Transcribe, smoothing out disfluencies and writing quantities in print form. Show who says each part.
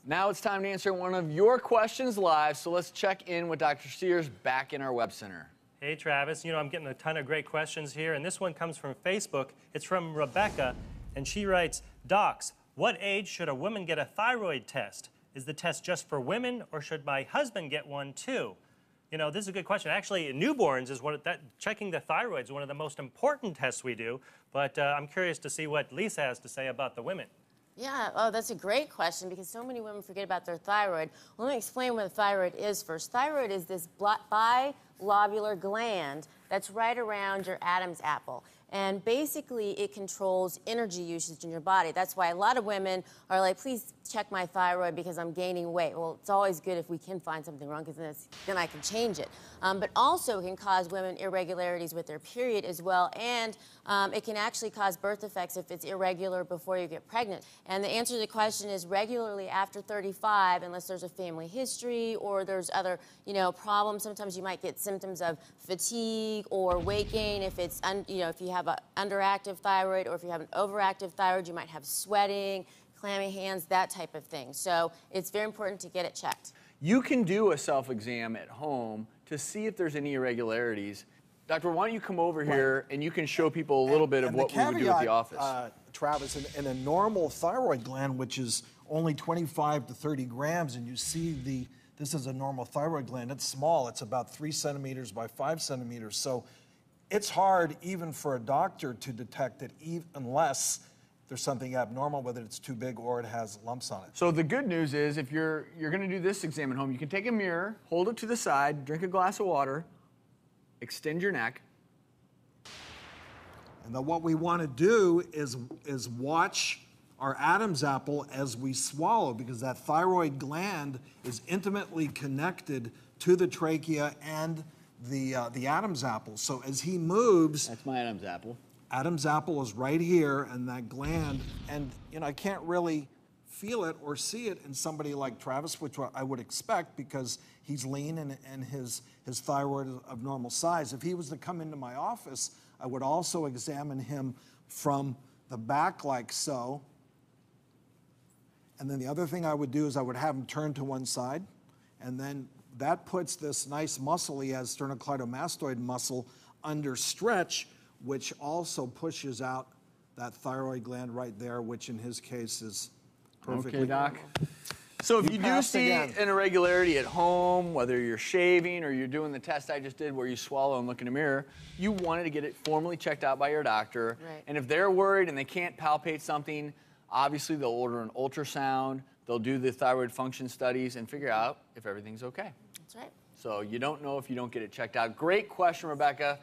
Speaker 1: Now it's time to answer one of your questions live, so let's check in with Dr. Sears back in our web center.
Speaker 2: Hey Travis, I'm getting a ton of great questions here, and this one comes from Facebook. It's from Rebecca, and she writes, Docs, what age should a woman get a thyroid test? Is the test just for women, or should my husband get one too? This is a good question. Actually, newborns is checking the thyroid is one of the most important tests we do, but I'm curious to see what Lisa has to say about the women.
Speaker 3: Yeah, oh, that's a great question because so many women forget about their thyroid. Well, let me explain what a thyroid is first. Thyroid is this bilobular gland that's right around your Adam's apple. And basically, it controls energy usage in your body. That's why a lot of women are like, please check my thyroid because I'm gaining weight. Well, it's always good if we can find something wrong because then I can change it. But also, it can cause women irregularities with their period as well. And it can actually cause birth defects if it's irregular before you get pregnant. And the answer to the question is regularly after 35, unless there's a family history or there's other, problems. Sometimes you might get symptoms of fatigue or weight gain if it's, if you have an underactive thyroid, or if you have an overactive thyroid, you might have sweating, clammy hands, that type of thing. So it's very important to get it checked.
Speaker 1: You can do a self-exam at home to see if there's any irregularities. Doctor, why don't you come over here and you can show people a little bit of what we would do at the office.
Speaker 4: Travis, in a normal thyroid gland, which is only 25 to 30 grams, and you see this is a normal thyroid gland. It's small. It's about 3 centimeters by 5 centimeters. So it's hard even for a doctor to detect it unless there's something abnormal, whether it's too big or it has lumps on it.
Speaker 1: So the good news is if you're going to do this exam at home, you can take a mirror, hold it to the side, drink a glass of water, extend your neck.
Speaker 4: And then what we want to do is watch our Adam's apple as we swallow, because that thyroid gland is intimately connected to the trachea and the Adam's apple. So as he moves...
Speaker 1: That's my Adam's apple.
Speaker 4: Adam's apple is right here, and that gland, and I can't really feel it or see it in somebody like Travis, which I would expect because he's lean and his thyroid is of normal size. If he was to come into my office, I would also examine him from the back like so. And then the other thing I would do is I would have him turn to one side, and then that puts this nice muscle he has, sternocleidomastoid muscle, under stretch, which also pushes out that thyroid gland right there, which in his case is perfectly
Speaker 1: okay, Doc. So if you do see an irregularity at home, whether you're shaving or you're doing the test I just did where you swallow and look in a mirror, you wanted to get it formally checked out by your doctor.
Speaker 3: Right.
Speaker 1: And if they're worried and they can't palpate something, obviously they'll order an ultrasound, they'll do the thyroid function studies and figure out if everything's okay.
Speaker 3: That's right.
Speaker 1: So you don't know if you don't get it checked out. Great question, Rebecca.